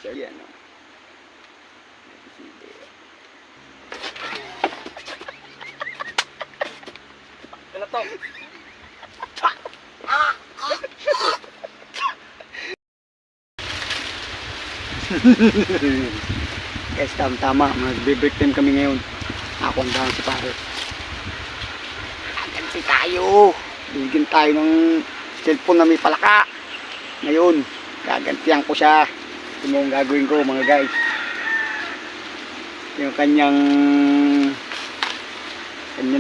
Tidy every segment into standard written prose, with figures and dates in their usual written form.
siya. Yan o. Ano to? Guys, tama. Magbe-break time kami ngayon. Ako ang dahan si pare. Ganti tayo. Bigyan tayo ng cellphone na may palaka. Ngayon, gagantihan ko siya. Ito mo ang gagawin ko mga guys. Yung kanyang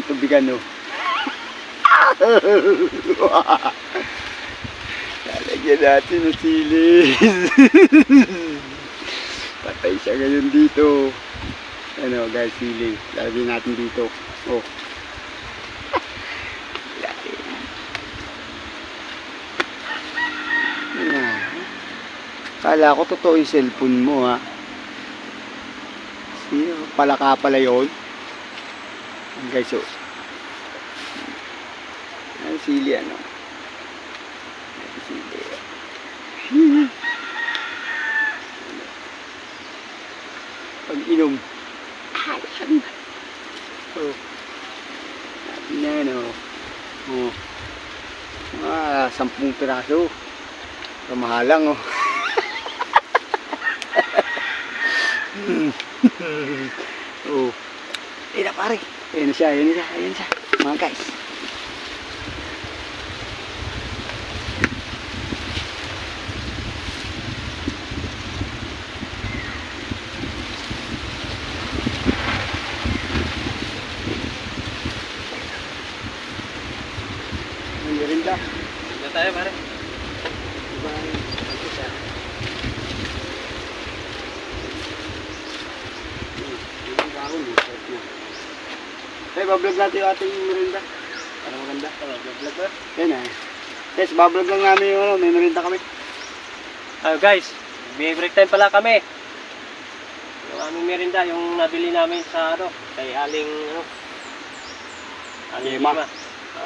tubigan no. Lalagyan natin ng silis. Patay siya ngayon dito. Ano guys, siling. Lalagyan natin dito. Oh. Kala ko totoo yung cellphone mo ha. Palaka pala yun. Guys, oh. Ang sili ano. Ang sili. Pag inom. Ayan. Oh. Natin na ano. Oh. 10 piraso. Kamahalang oh. Oh. Ayan na pare. Ayan na siya. Mga guys. Merinda. Merinda tayo pare. Diba? Ito siya. Hey, bablog natin yung ating merinda. Para maganda. Bablog ba? Yan eh. Yes, bablog lang namin yung ano, may merinda kami. Guys, may break time pala kami. Yung aming merinda, yung nabili namin sa ano, kay Aling ano. Aling Lima.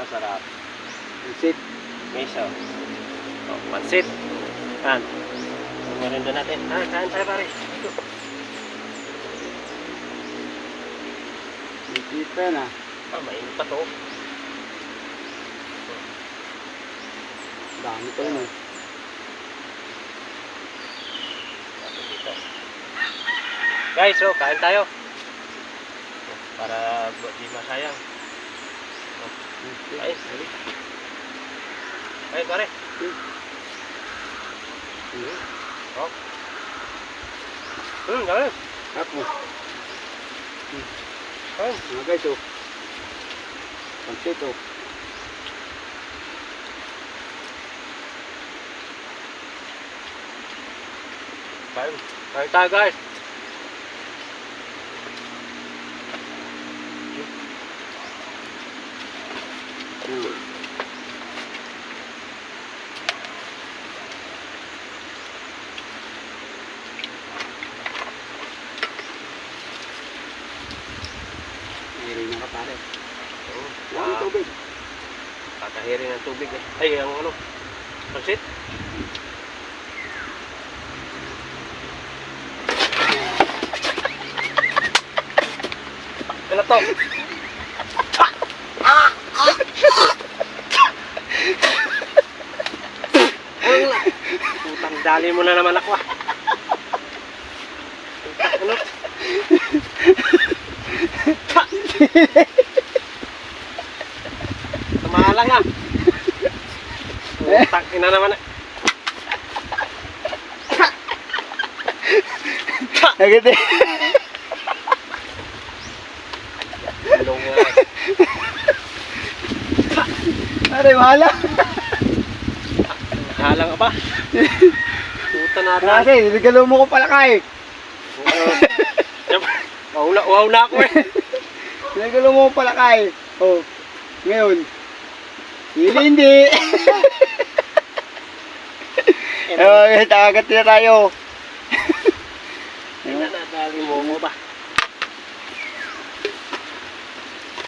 Sarap. Sit. Meso. Oh, pansit. Yan. Yung merinda natin. Kain tayo pare. Kita na. Mainit pa to. Dami pa yun eh. Dito. Guys, so kain tayo. Para di masayang. Kain. Kain pare. Oh. Kain. Ako. Kain. Mga guys oh. Pansit oh. Kain. Kain tayo guys. Mayroon na ka pare. Ang tubig. Kakahirin ng tubig eh. Ay, ang ano. Pansit. Ano to? Putang dali mo na naman ako ah. Ano? Tumalang ah. Putang ina naman ah. Nagiti. Ilong nga. Aray, mahala. Halang ka pa. Puta natin. Kasi, nagalo mo ko pala kay. Wow na ako eh. Nagalo mo ko pala kay. Oh, ngayon. Hindi. Tagat na tayo. Nadali mo ba?